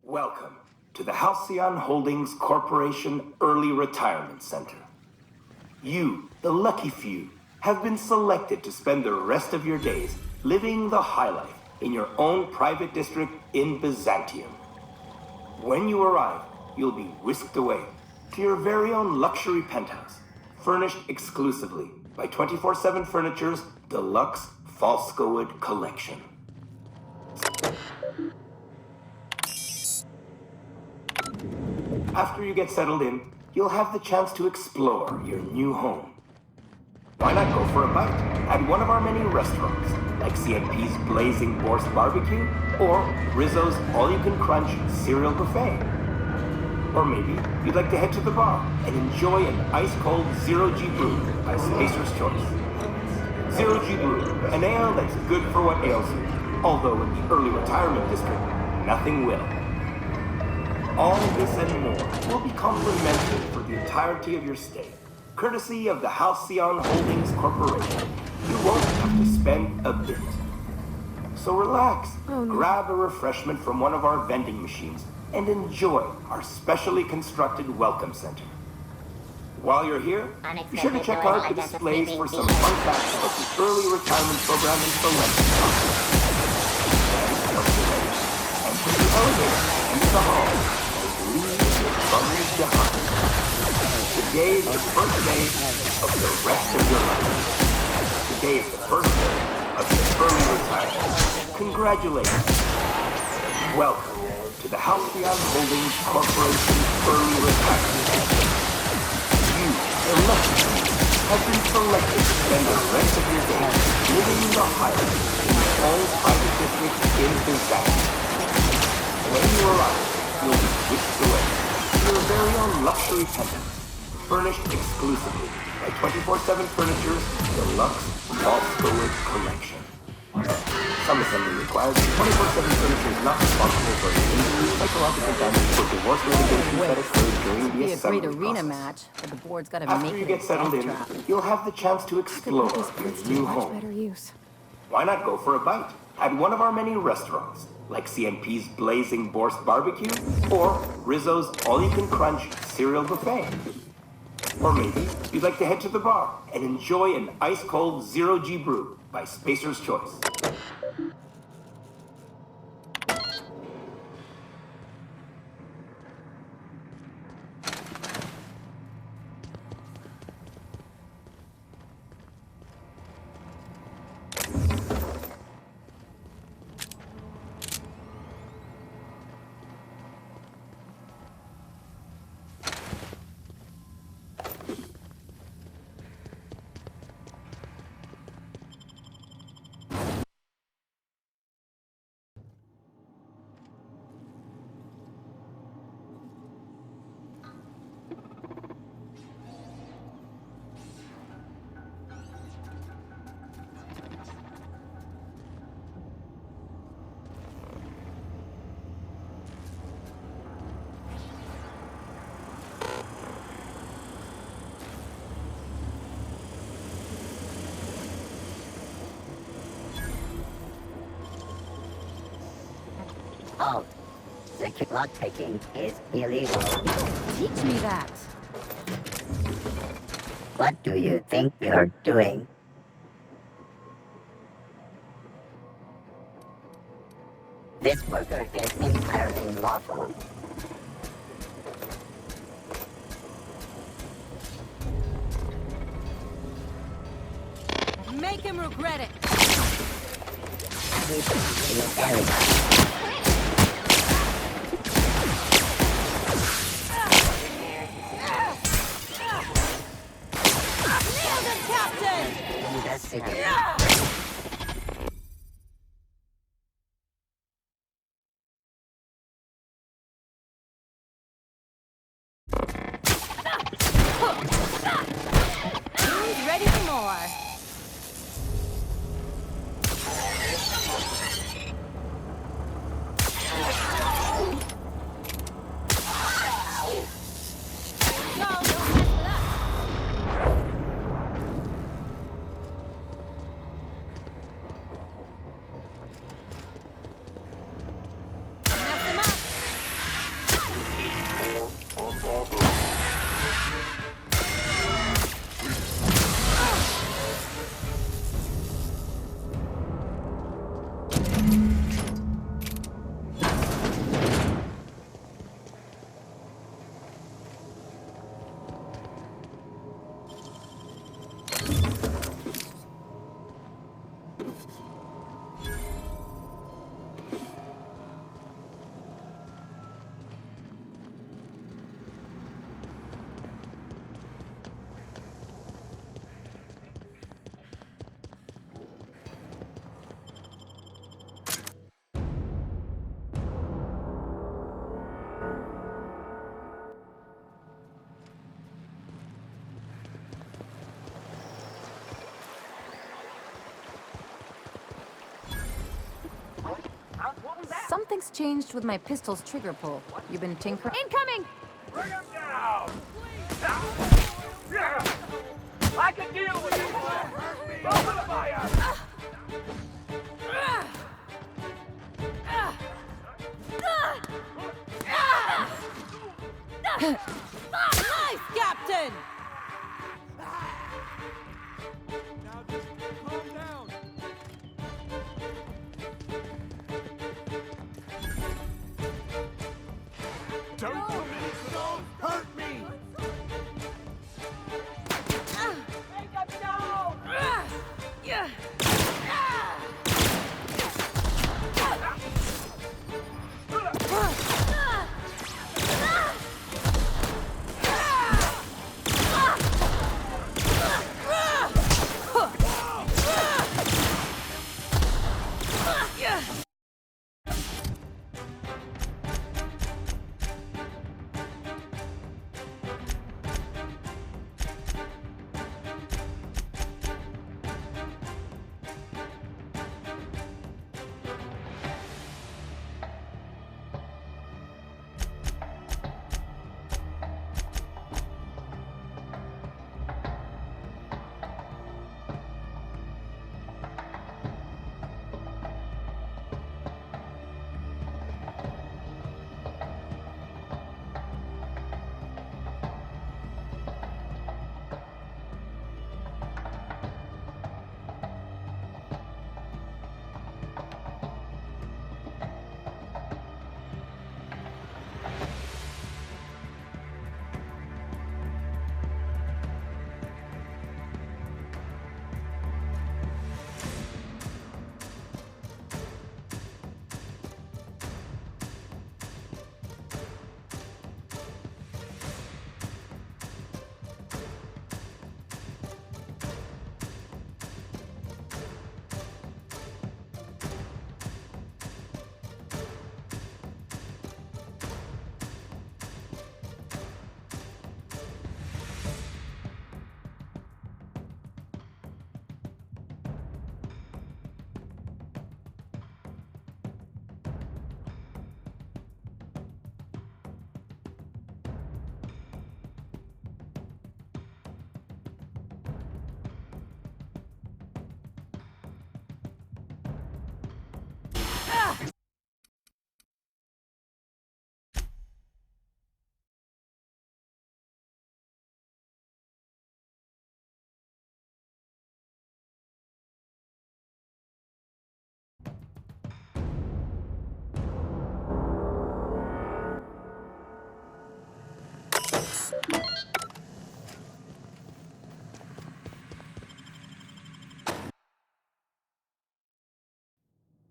Welcome to the Halcyon Holdings Corporation Early Retirement Center. You, the lucky few, have been selected to spend the rest of your days living the high life in your own private district in Byzantium. When you arrive, you'll be whisked away to your very own luxury penthouse, furnished exclusively by 24/7 Furniture's deluxe Falscowood collection. After you get settled in, you'll have the chance to explore your new home. Why not go for a bite at one of our many restaurants, like CNP's Blazing Borscht Barbecue or Rizzo's All-You-Can-Crunch Cereal Buffet? Or maybe you'd like to head to the bar and enjoy an ice-cold Zero-G Brew by Spacer's Choice. Zero-G Brew, an ale that's good for what ails you, although in the early retirement district, nothing will. All this and more will be complimented for the entirety of your stay, courtesy of the Halcyon Holdings Corporation. You won't have to spend a bit. So relax, grab a refreshment from one of our vending machines, and enjoy our specially constructed welcome center. While you're here, be sure to check out the displays for some fun facts about the early retirement program and selection process. And once you're ready, enter the elevator into the hall. Today is the first day of the rest of your life. Today is the first day of your early retirement. Congratulations. Welcome to the Halcyon Holdings Corporation Early Retirement. You, the lucky ones, have been selected to spend the rest of your days living the highlight in your own private district in Byzantium. When you arrive, you'll be whisked away to your very own luxury penthouse, furnished exclusively by 24/7 Furniture's deluxe Falscowood collection. Some assembly required. 24/7 Furniture is not responsible for any injury, psychological damage, or divorce litigation that occurred during the assembly agreed arena process. match, but the board's got to After make you it get settled in, you'll have the chance to explore your new home. better use. Why not go for a bite at one of our many restaurants, like CNP's Blazing Borscht Barbecue or Rizzo's All-You-Can-Crunch Cereal Buffet? Or maybe you'd like to head to the bar and enjoy an ice-cold Zero-G Brew by Spacer's Choice. Oh, secret lock taking is illegal. Teach me that. What do you think you're doing? This worker is entirely lawful. Make him regret it. Everything in the area. Who's ready for more? Something's changed with my pistol's trigger pull. You've been tinkering. Incoming! Bring him down! I can deal with this one! Open fire! Nice, Captain! Now just calm down. Don't come in! Don't hurt me! Take him down! Yeah.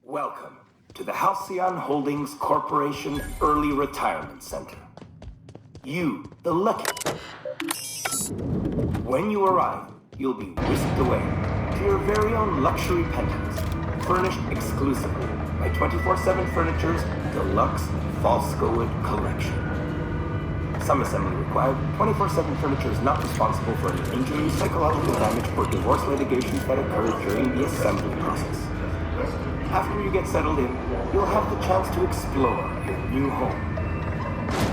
Welcome to the Halcyon Holdings Corporation Early Retirement Center. You, the lucky. When you arrive, you'll be whisked away to your very own luxury penthouse, furnished exclusively by 24/7 Furniture's deluxe Falscowood collection. Some assembly required. 24/7 Furniture is not responsible for any injury, psychological damage, or divorce litigations that occur during the assembly process. After you get settled in, you'll have the chance to explore your new home.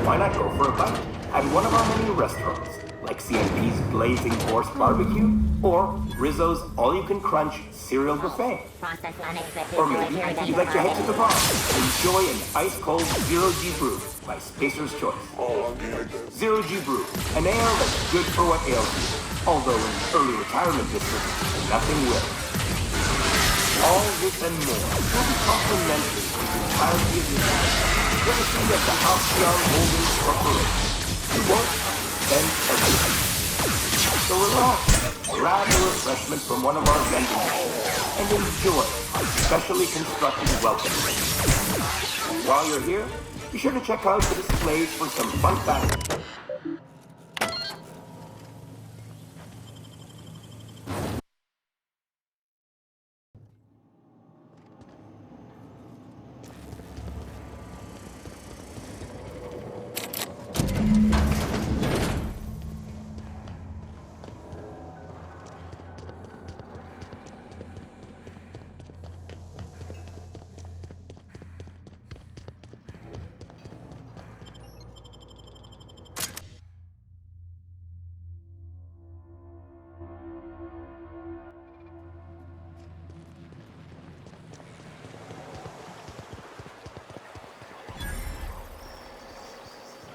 Why not go for a bite at one of our many restaurants, like CNP's Blazing Horse Barbecue or Rizzo's All-You-Can-Crunch Cereal Buffet? Or maybe you'd like to head to the bar and enjoy an ice-cold Zero-G Brew by Spacer's Choice. Zero-G Brew, an ale that's good for what ails you, although in early retirement district, nothing will. All this and more will be complimentary to the entirety of your life. Courtesy of the Halcyon Holdings Corporation. You won't spend everything. So relax, grab a refreshment from one of our vending machines, and enjoy our specially constructed welcome. While you're here, be sure to check out the displays for some fun facts.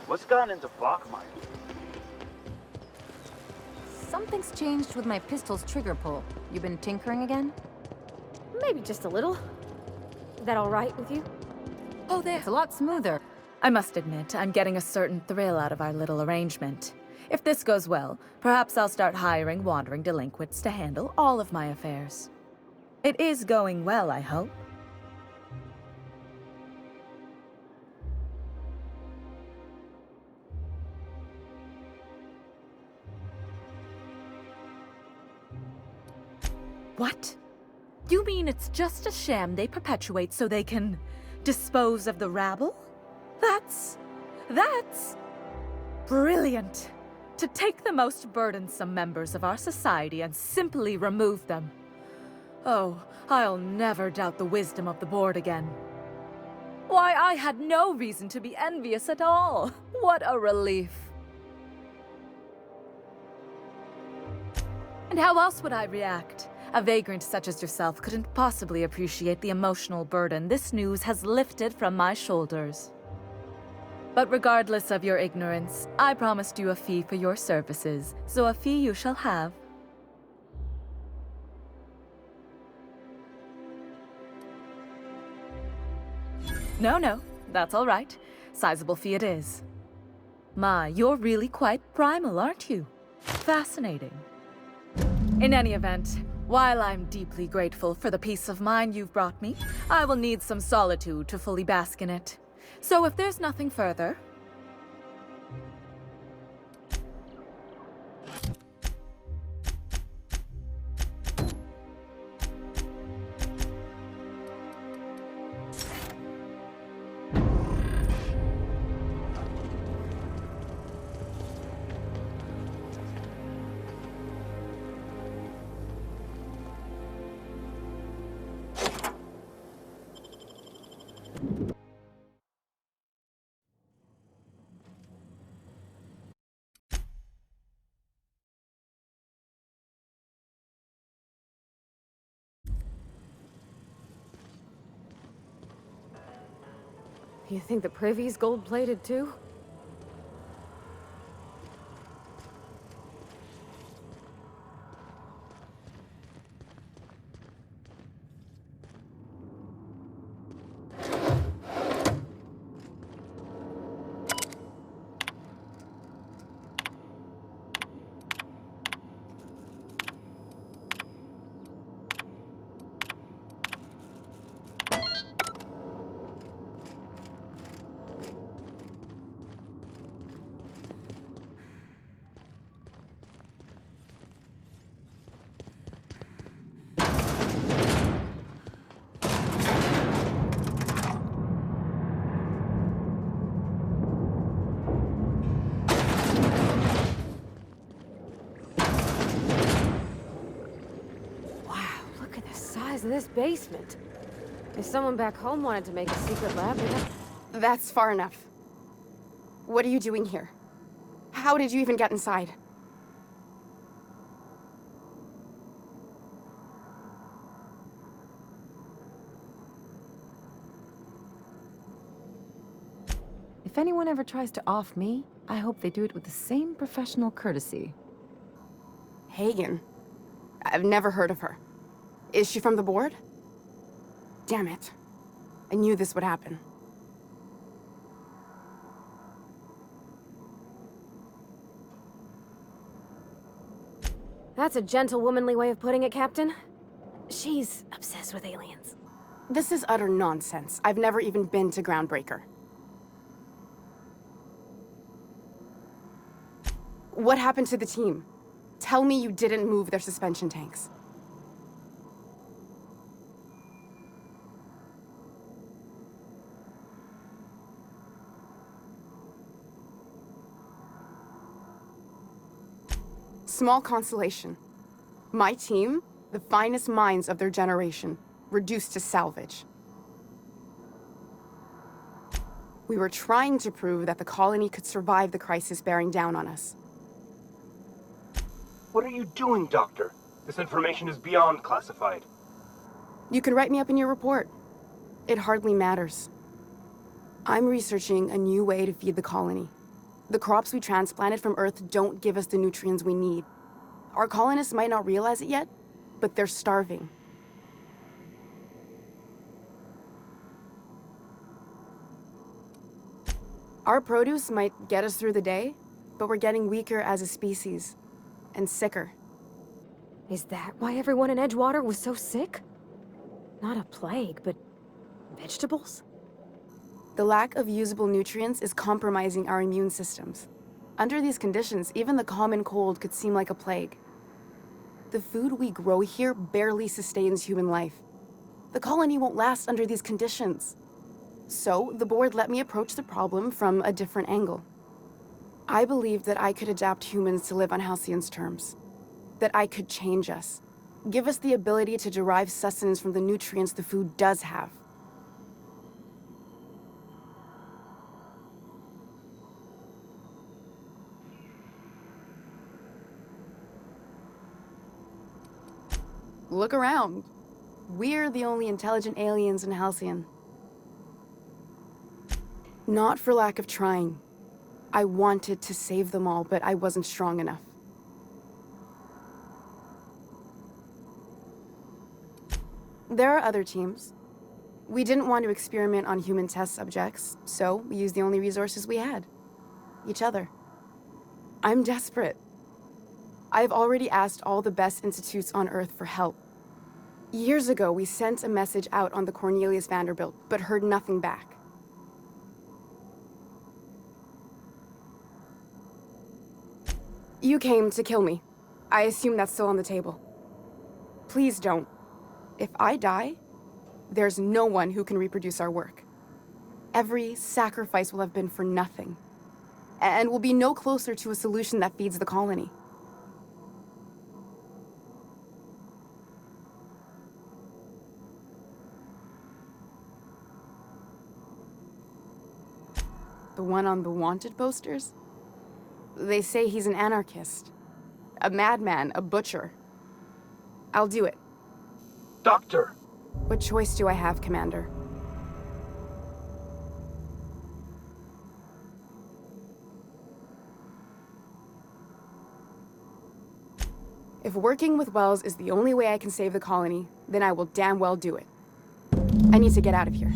What's gone into Bachmeyer? Something's changed with my pistol's trigger pull. You been tinkering again? Maybe just a little. Is that all right with you? Oh, there. It's a lot smoother. I must admit, I'm getting a certain thrill out of our little arrangement. If this goes well, perhaps I'll start hiring wandering delinquents to handle all of my affairs. It is going well, I hope. What? You mean it's just a sham they perpetuate so they can dispose of the rabble? That's brilliant. To take the most burdensome members of our society and simply remove them. Oh, I'll never doubt the wisdom of the board again. Why, I had no reason to be envious at all. What a relief. And how else would I react? A vagrant such as yourself couldn't possibly appreciate the emotional burden this news has lifted from my shoulders. But regardless of your ignorance, I promised you a fee for your services, so a fee you shall have. No, that's all right. Sizable fee it is. My, you're really quite primal, aren't you? Fascinating. In any event, while I'm deeply grateful for the peace of mind you've brought me, I will need some solitude to fully bask in it. So if there's nothing further... You think the privy's gold-plated too? This basement. If someone back home wanted to make a secret lab, they'd have... That's far enough. What are you doing here? How did you even get inside? If anyone ever tries to off me, I hope they do it with the same professional courtesy. Hagen? I've never heard of her. Is she from the board? Damn it. I knew this would happen. That's a gentle, womanly way of putting it, Captain. She's obsessed with aliens. This is utter nonsense. I've never even been to Groundbreaker. What happened to the team? Tell me you didn't move their suspension tanks. Small consolation. My team, the finest minds of their generation, reduced to salvage. We were trying to prove that the colony could survive the crisis bearing down on us. What are you doing, Doctor? This information is beyond classified. You can write me up in your report. It hardly matters. I'm researching a new way to feed the colony. The crops we transplanted from Earth don't give us the nutrients we need. Our colonists might not realize it yet, but they're starving. Our produce might get us through the day, but we're getting weaker as a species, and sicker. Is that why everyone in Edgewater was so sick? Not a plague, but vegetables? The lack of usable nutrients is compromising our immune systems. Under these conditions, even the common cold could seem like a plague. The food we grow here barely sustains human life. The colony won't last under these conditions. So, the board let me approach the problem from a different angle. I believed that I could adapt humans to live on Halcyon's terms. That I could change us. Give us the ability to derive sustenance from the nutrients the food does have. Look around. We're the only intelligent aliens in Halcyon. Not for lack of trying. I wanted to save them all, but I wasn't strong enough. There are other teams. We didn't want to experiment on human test subjects, so we used the only resources we had. Each other. I'm desperate. I've already asked all the best institutes on Earth for help. Years ago, we sent a message out on the Cornelius Vanderbilt, but heard nothing back. You came to kill me. I assume that's still on the table. Please don't. If I die, there's no one who can reproduce our work. Every sacrifice will have been for nothing. And we'll be no closer to a solution that feeds the colony. The one on the wanted posters? They say he's an anarchist. A madman, a butcher. I'll do it. Doctor! What choice do I have, Commander? If working with Wells is the only way I can save the colony, then I will damn well do it. I need to get out of here.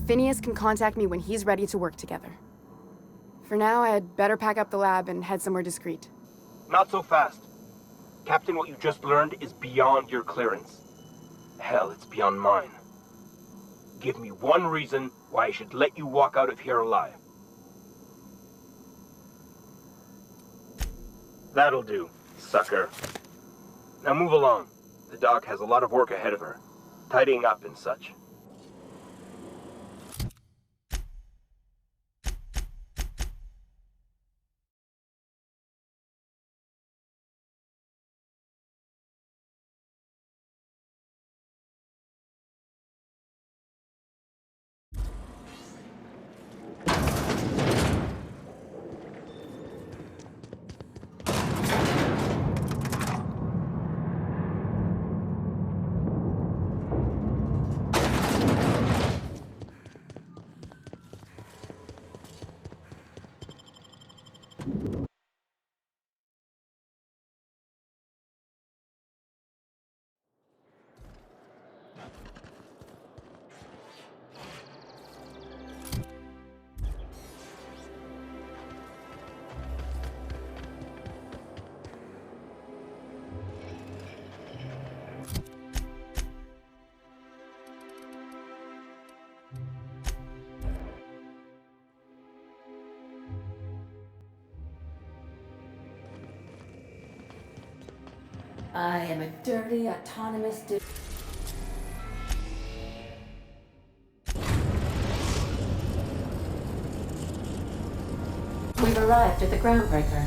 Phineas can contact me when he's ready to work together. For now, I'd better pack up the lab and head somewhere discreet. Not so fast. Captain, what you just learned is beyond your clearance. Hell, it's beyond mine. Give me one reason why I should let you walk out of here alive. That'll do, sucker. Now move along. The doc has a lot of work ahead of her. Tidying up and such. I am a dirty, autonomous We've arrived at the groundbreaker.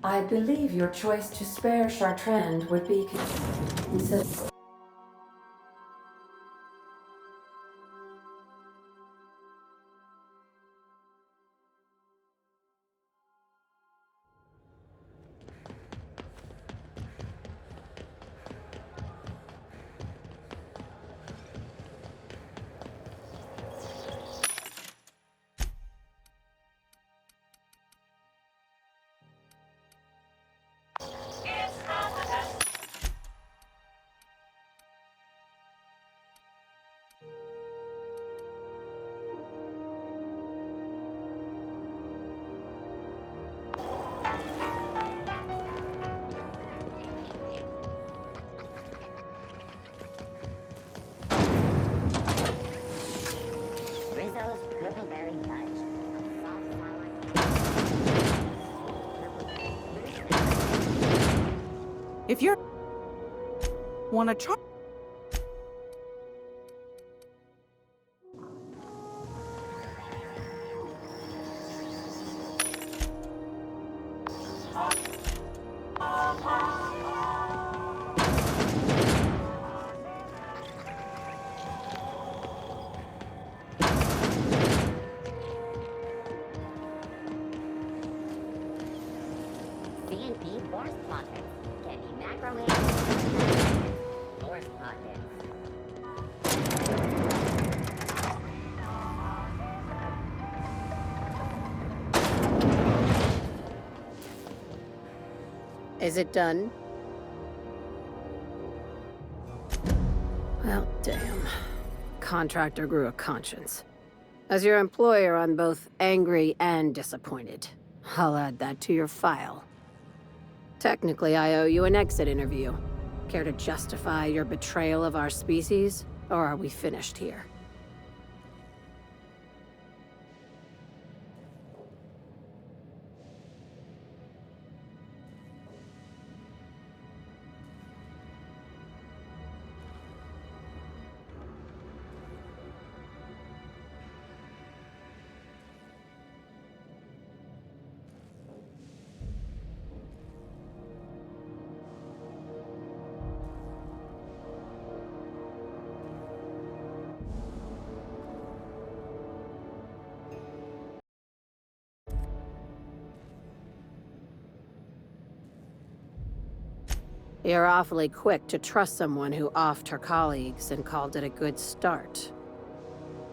I believe your choice to spare Chartrand would be considered. If you're wanna try. Is it done? Well, damn. Contractor grew a conscience. As your employer, I'm both angry and disappointed. I'll add that to your file. Technically, I owe you an exit interview. Care to justify your betrayal of our species, or are we finished here? You're awfully quick to trust someone who offed her colleagues and called it a good start.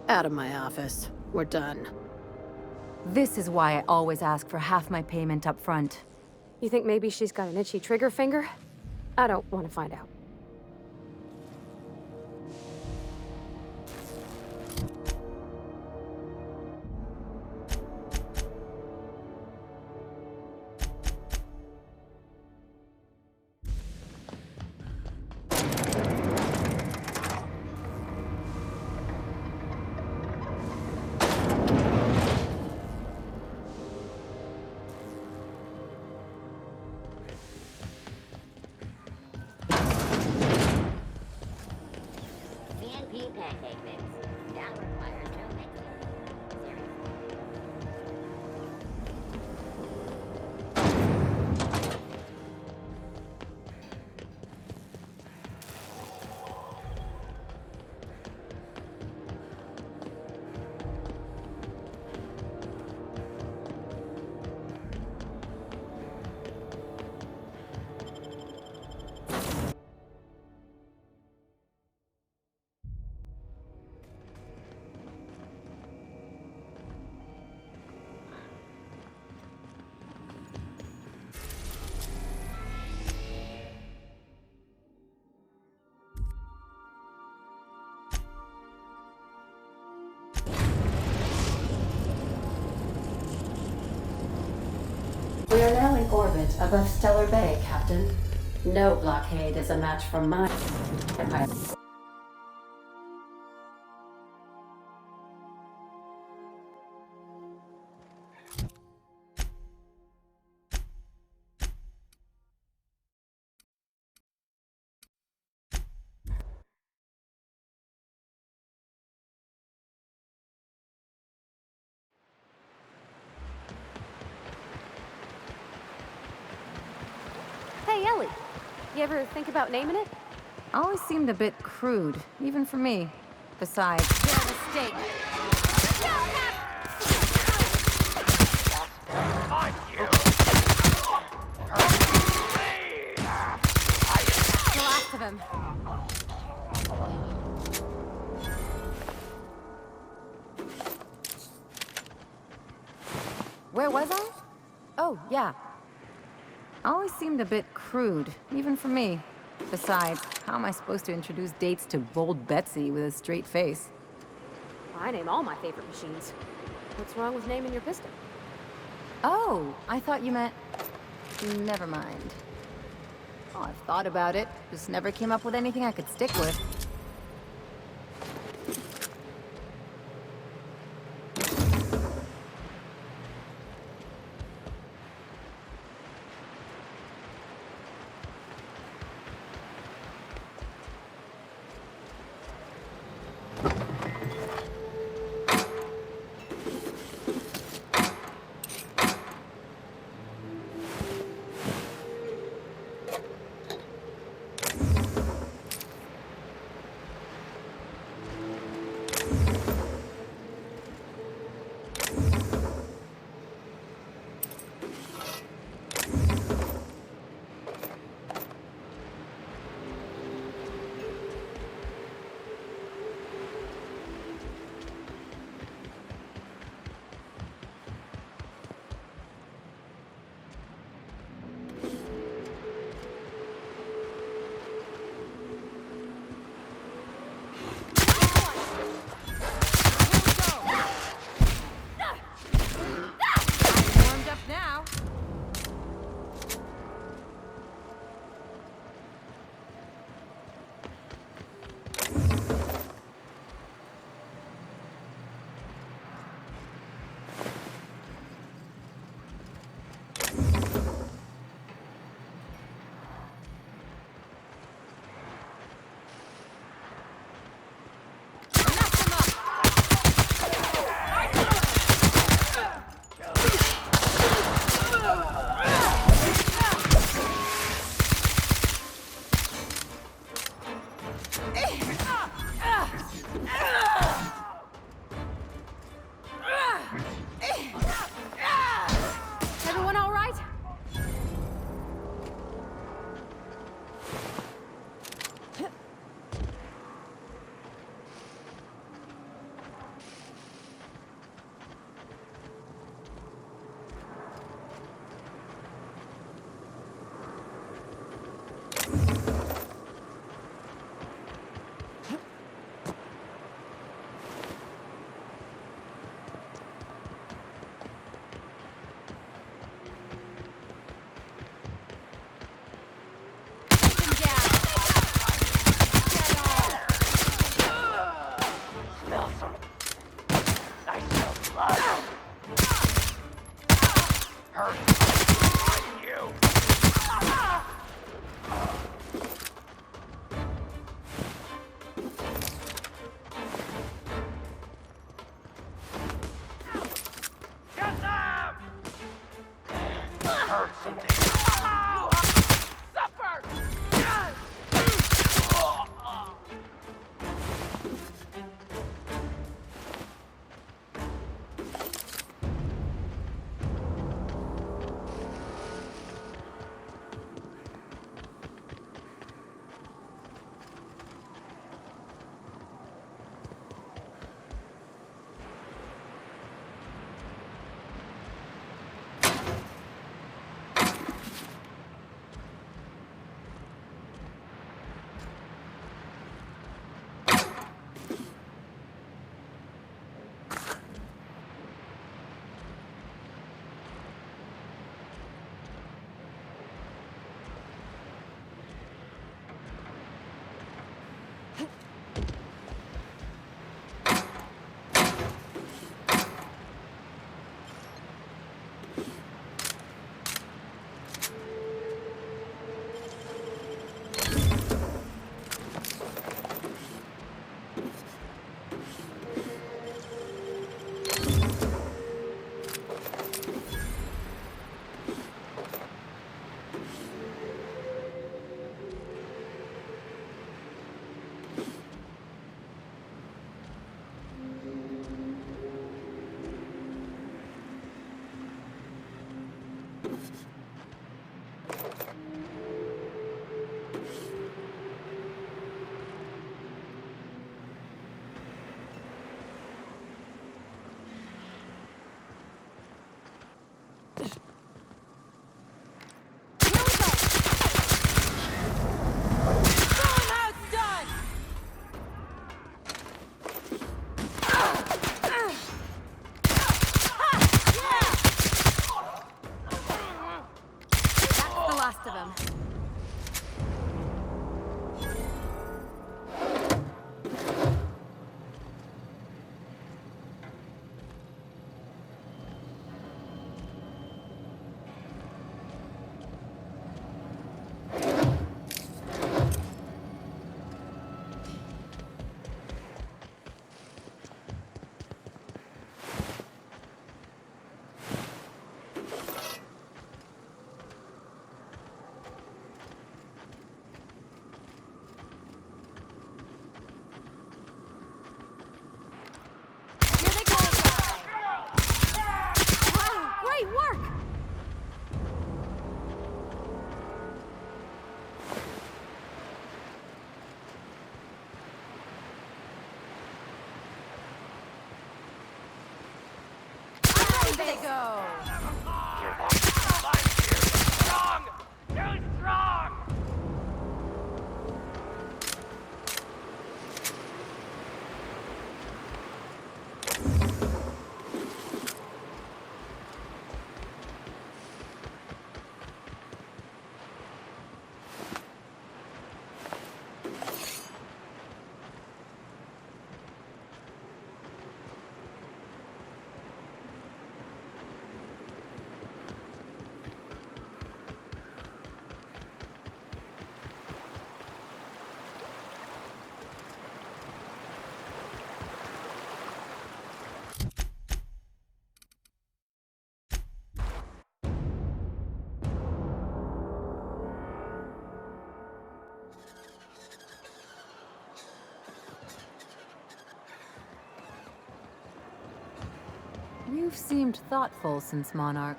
Out of my office. We're done. This is why I always ask for half my payment up front. You think maybe she's got an itchy trigger finger? I don't want to find out. above Stellar Bay, Captain. No blockade is a match for my empire. Hey, Ellie. You ever think about naming it? Always seemed a bit crude, even for me. Besides, You're a mistake. The last of him. where was I? Oh, yeah. Always seemed a bit crude, even for me. Besides, how am I supposed to introduce dates to bold Betsy with a straight face? I name all my favorite machines. What's wrong with naming your pistol? Oh, I thought you meant... Never mind. Oh, I've thought about it. Just never came up with anything I could stick with. Everyone all right? There they go! Strong! Too strong! You've seemed thoughtful since Monarch.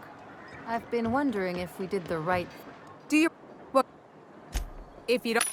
I've been wondering if we did the right... Do you... Well, if you don't...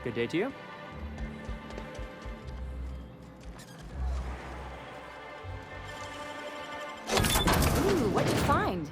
Good day to you. Ooh, what'd you find?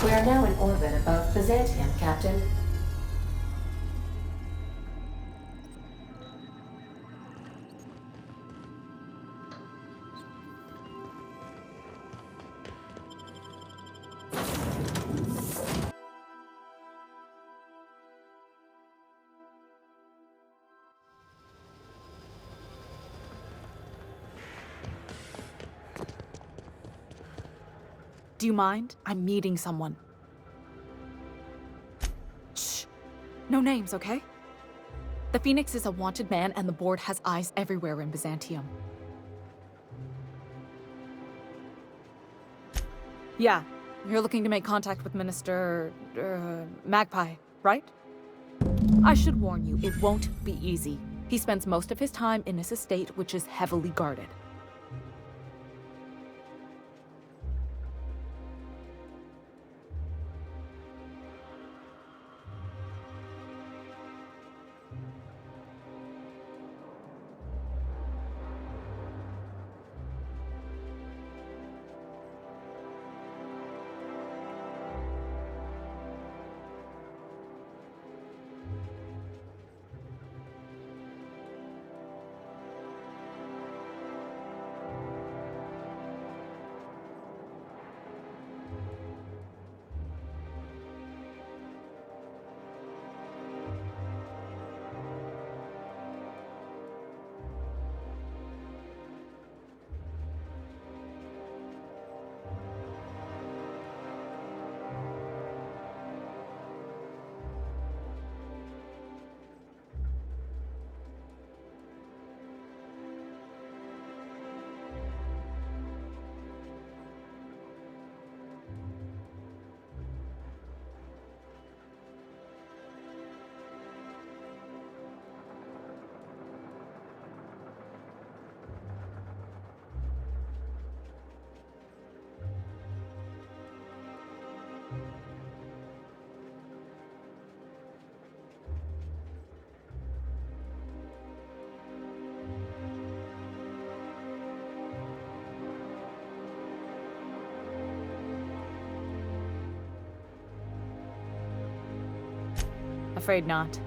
We are now in orbit above Byzantium, Captain. Do you mind? I'm meeting someone. Shh. No names, okay? The Phoenix is a wanted man, and the board has eyes everywhere in Byzantium. Yeah, you're looking to make contact with Minister... Magpie, right? I should warn you, it won't be easy. He spends most of his time in his estate, which is heavily guarded. afraid not.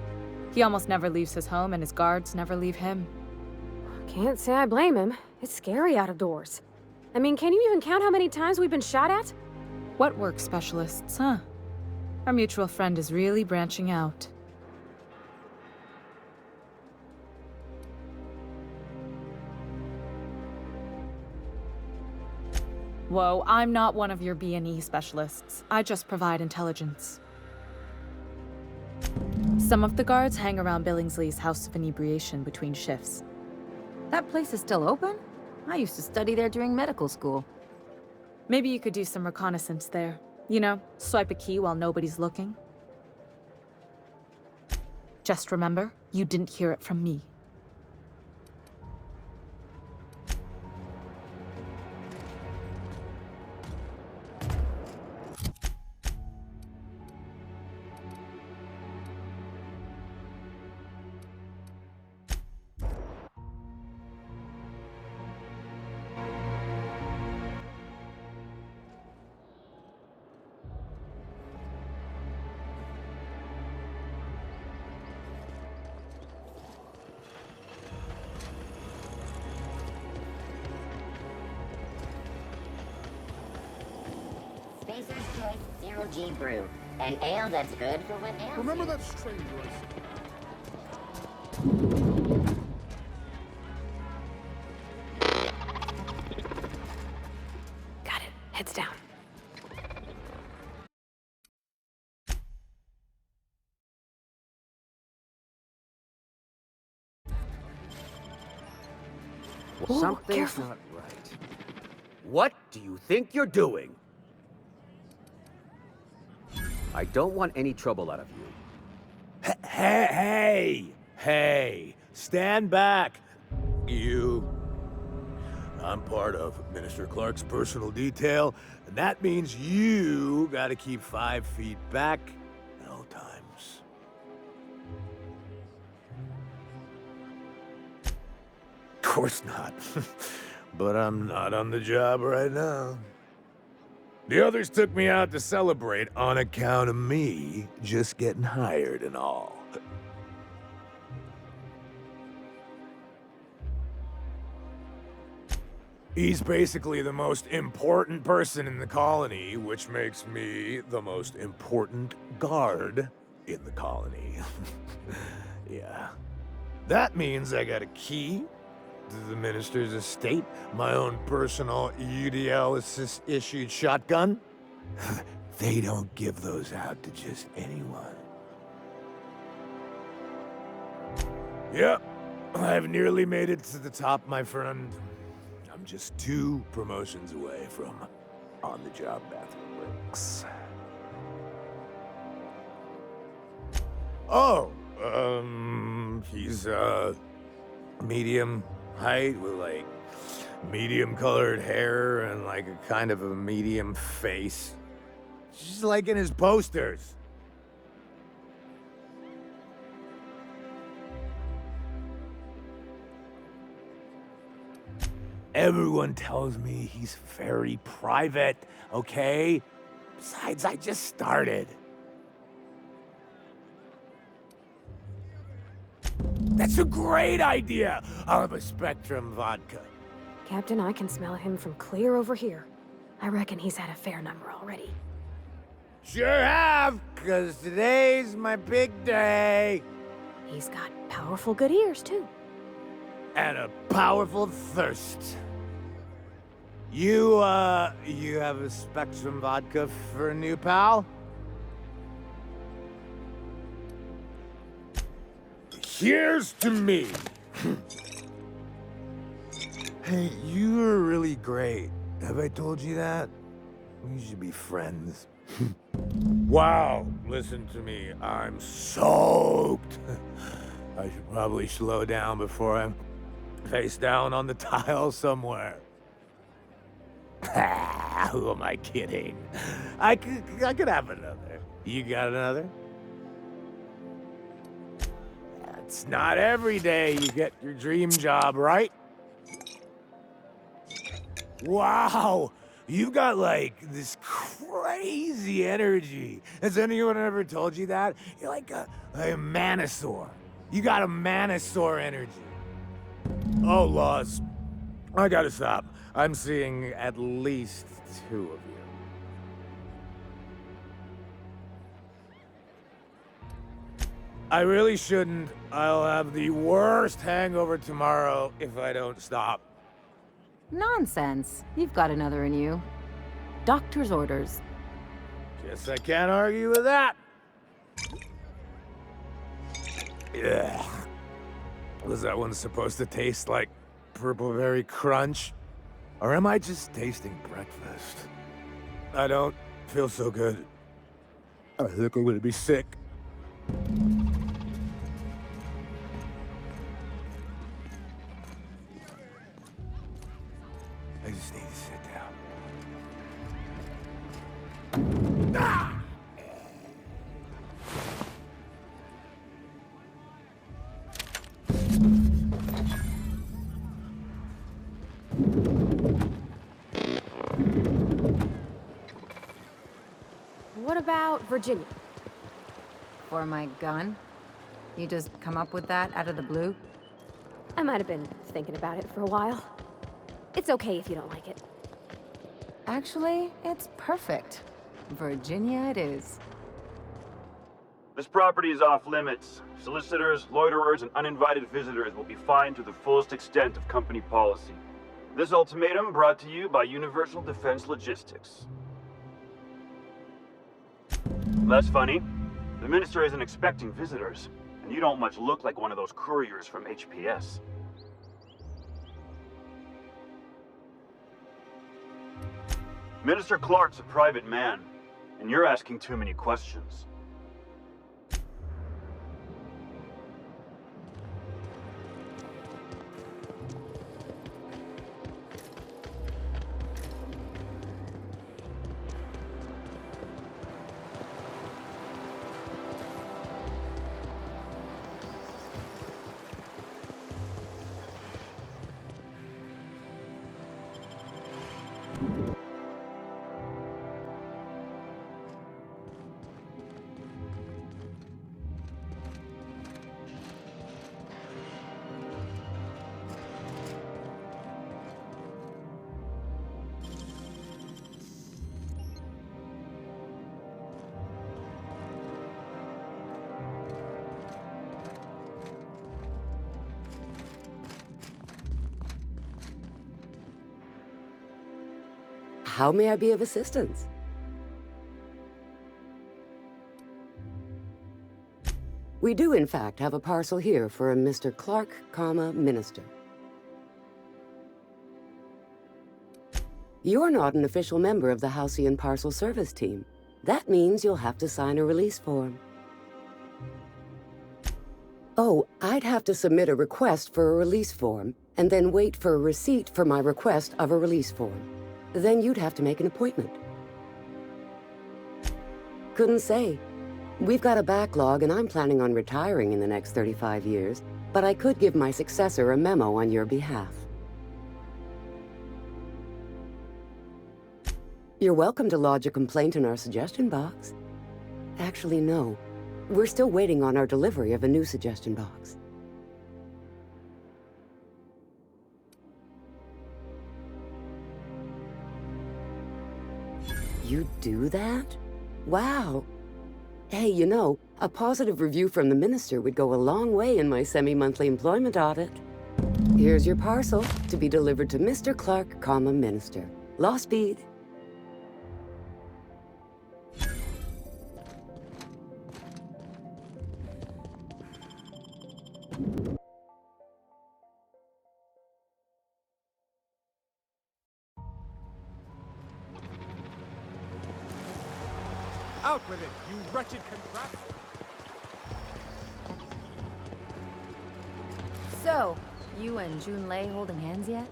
He almost never leaves his home, and his guards never leave him. Can't say I blame him. It's scary out of doors. I mean, can you even count how many times we've been shot at? What work specialists, huh? Our mutual friend is really branching out. Whoa, I'm not one of your B&E specialists. I just provide intelligence. Some of the guards hang around Billingsley's House of Inebriation between shifts. That place is still open? I used to study there during medical school. Maybe you could do some reconnaissance there. You know, swipe a key while nobody's looking. Just remember, you didn't hear it from me. Spacer's Choice Zero G Brew. An ale that's good for what ails Remember you. that stranger I Got it. Heads down. Something's careful. not right. What do you think you're doing? I don't want any trouble out of you. Hey, stand back. You. I'm part of Minister Clark's personal detail, and that means you gotta keep 5 feet back at all times. Of course not. But I'm not on the job right now. The others took me out to celebrate on account of me just getting hired and all. He's basically the most important person in the colony, which makes me the most important guard in the colony. Yeah. That means I got a key to the minister's estate, my own personal UDL-issued shotgun. They don't give those out to just anyone. Yep, I've nearly made it to the top, my friend. I'm just 2 promotions away from on-the-job bathroom breaks. Oh, he's, medium height with, like, medium-colored hair and, like, a kind of a medium face. Just like in his posters. Everyone tells me he's very private, okay? Besides, I just started. That's a great idea! I'll have a Spectrum vodka. Captain, I can smell him from clear over here. I reckon he's had a fair number already. Sure have, 'cause today's my big day. He's got powerful good ears, too. And a powerful thirst. You have a Spectrum vodka for a new pal? Here's to me. Hey, you were really great. Have I told you that? We should be friends. Wow, listen to me. I'm soaked. I should probably slow down before I'm face down on the tile somewhere. Who am I kidding? I could have another. You got another? It's not every day you get your dream job, right? Wow, you've got like this crazy energy. Has anyone ever told you that? You're like a A Manosaur. You got a Manosaur energy. Oh, Laws. I gotta stop. I'm seeing at least 2 of you. I really shouldn't. I'll have the worst hangover tomorrow if I don't stop. Nonsense. You've got another in you. Doctor's orders. Guess I can't argue with that. Yeah. Was that one supposed to taste like Purple Berry Crunch? Or am I just tasting breakfast? I don't feel so good. I think I'm gonna be sick. I just need to sit down. Ah! What about Virginia? For my gun? You just come up with that out of the blue? I might have been thinking about it for a while. It's okay if you don't like it. Actually, it's perfect. Virginia it is. This property is off limits. Solicitors, loiterers, and uninvited visitors will be fined to the fullest extent of company policy. This ultimatum brought to you by Universal Defense Logistics. That's funny. The minister isn't expecting visitors, and you don't much look like one of those couriers from HPS. Minister Clark's a private man, and you're asking too many questions. How may I be of assistance? We do, in fact, have a parcel here for a Mr. Clark, Minister. You're not an official member of the Halcyon Parcel Service Team. That means you'll have to sign a release form. Oh, I'd have to submit a request for a release form, and then wait for a receipt for my request of a release form. Then you'd have to make an appointment. Couldn't say. We've got a backlog, and I'm planning on retiring in the next 35 years, but I could give my successor a memo on your behalf. You're welcome to lodge a complaint in our suggestion box. Actually, no. We're still waiting on our delivery of a new suggestion box. You do that? Wow. Hey, you know, a positive review from the minister would go a long way in my semi-monthly employment audit. Here's your parcel to be delivered to Mr. Clark, Minister. Law speed. Out with it, you wretched contraption! So, you and Junlei holding hands yet?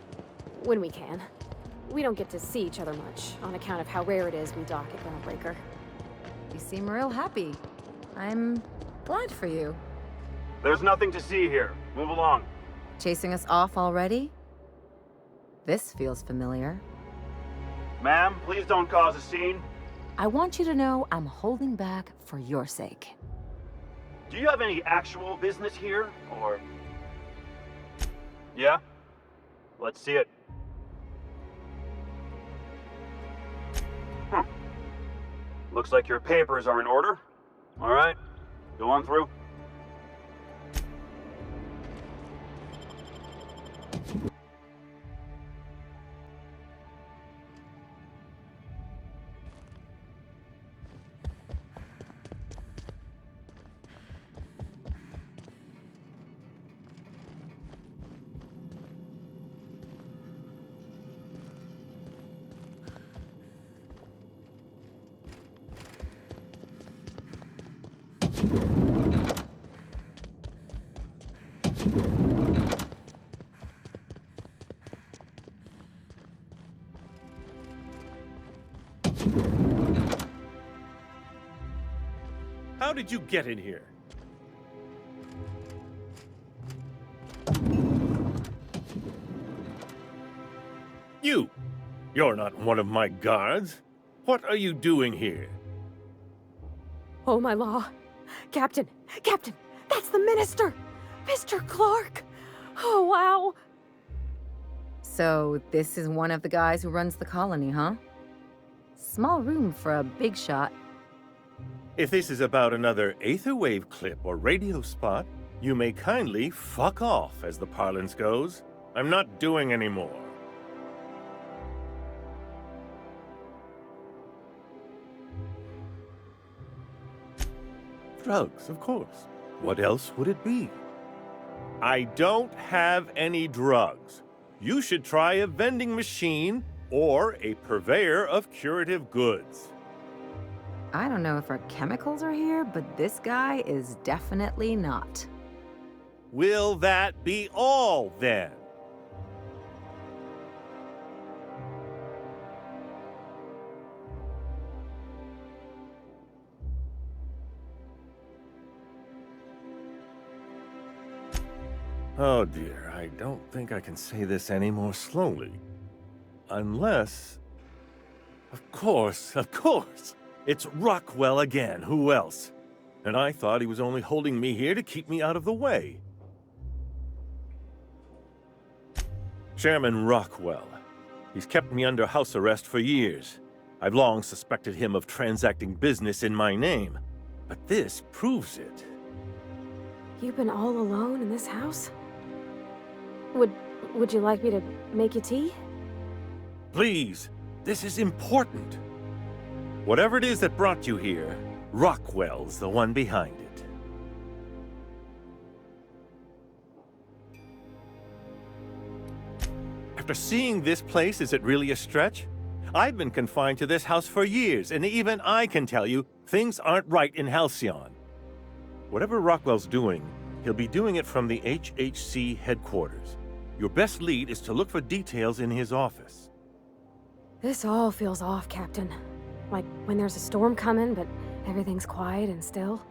When we can. We don't get to see each other much, on account of how rare it is we dock at Groundbreaker. You seem real happy. I'm glad for you. There's nothing to see here. Move along. Chasing us off already? This feels familiar. Ma'am, please don't cause a scene. I want you to know I'm holding back for your sake. Do you have any actual business here, or... Yeah? Let's see it. Looks like your papers are in order. All right, go on through. How did you get in here? You're not one of my guards. What are you doing here? Oh, my law. Captain! Captain! That's the minister! Mr. Clark! Oh, wow! So, this is one of the guys who runs the colony, huh? Small room for a big shot. If this is about another Aetherwave clip or radio spot, you may kindly fuck off, as the parlance goes. I'm not doing any more. Drugs, of course. What else would it be? I don't have any drugs. You should try a vending machine or a purveyor of curative goods. I don't know if our chemicals are here, but this guy is definitely not. Will that be all, then? Oh dear, I don't think I can say this any more slowly. Unless... Of course! It's Rockwell again, who else? And I thought he was only holding me here to keep me out of the way. Chairman Rockwell. He's kept me under house arrest for years. I've long suspected him of transacting business in my name. But this proves it. You've been all alone in this house? Would you like me to make you tea? Please, this is important. Whatever it is that brought you here, Rockwell's the one behind it. After seeing this place, is it really a stretch? I've been confined to this house for years, and even I can tell you, things aren't right in Halcyon. Whatever Rockwell's doing, he'll be doing it from the HHC headquarters. Your best lead is to look for details in his office. This all feels off, Captain. Like when there's a storm coming, but everything's quiet and still.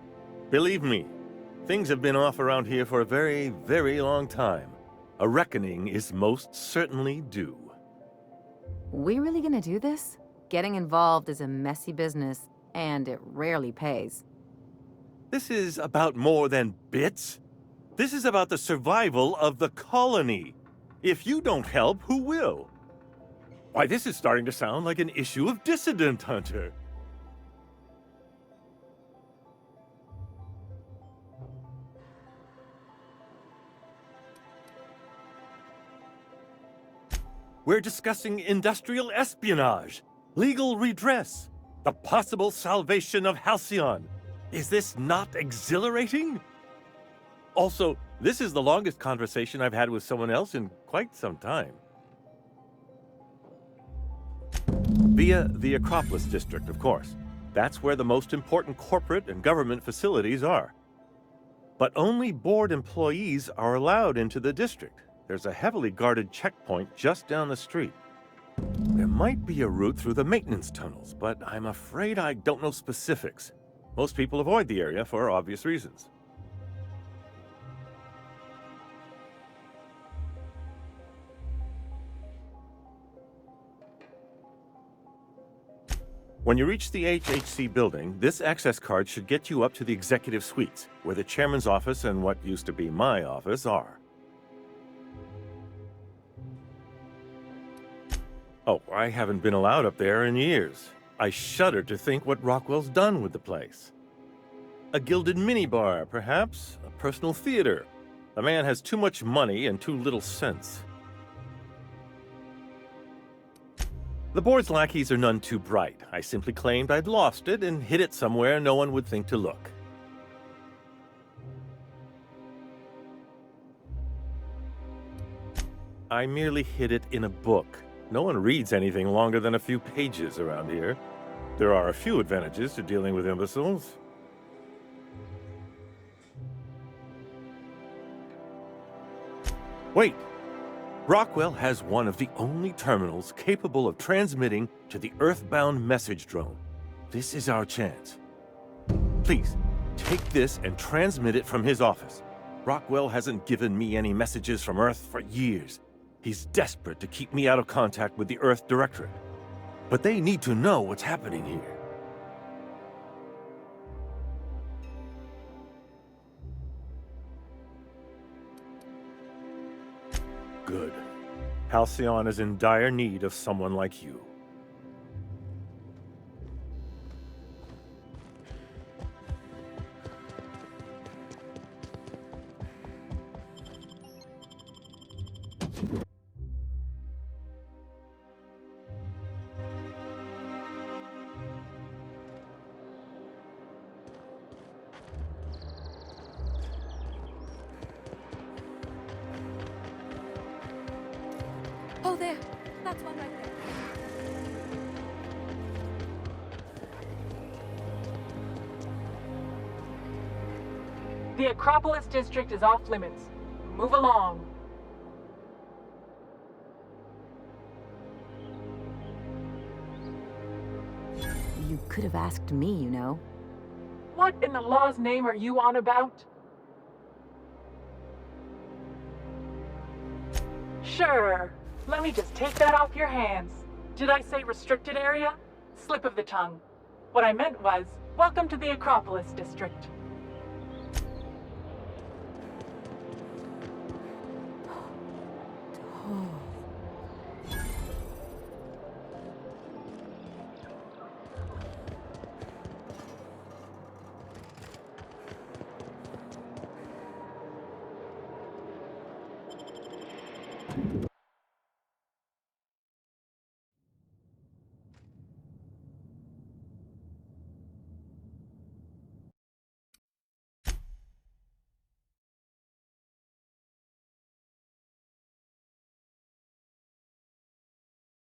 Believe me, things have been off around here for a very, very long time. A reckoning is most certainly due. We really gonna do this? Getting involved is a messy business, and it rarely pays. This is about more than bits. This is about the survival of the colony. If you don't help, who will? Why, this is starting to sound like an issue of Dissident Hunter. We're discussing industrial espionage, legal redress, the possible salvation of Halcyon. Is this not exhilarating? Also, this is the longest conversation I've had with someone else in quite some time. Via the Acropolis District, of course. That's where the most important corporate and government facilities are. But only board employees are allowed into the district. There's a heavily guarded checkpoint just down the street. There might be a route through the maintenance tunnels, but I'm afraid I don't know specifics. Most people avoid the area for obvious reasons. When you reach the HHC building, this access card should get you up to the executive suites, where the chairman's office and what used to be my office are. Oh, I haven't been allowed up there in years. I shudder to think what Rockwell's done with the place. A gilded minibar, perhaps? A personal theater. The man has too much money and too little sense. The board's lackeys are none too bright. I simply claimed I'd lost it and hid it somewhere no one would think to look. I merely hid it in a book. No one reads anything longer than a few pages around here. There are a few advantages to dealing with imbeciles. Wait! Rockwell has one of the only terminals capable of transmitting to the Earthbound message drone. This is our chance. Please, take this and transmit it from his office. Rockwell hasn't given me any messages from Earth for years. He's desperate to keep me out of contact with the Earth Directorate. But they need to know what's happening here. Good. Halcyon is in dire need of someone like you. Oh, there. That's one right there. The Acropolis district is off limits. Move along. You could have asked me, you know. What in the law's name are you on about? Sure. Let me just take that off your hands. Did I say restricted area? Slip of the tongue. What I meant was, welcome to the Acropolis district. Oh.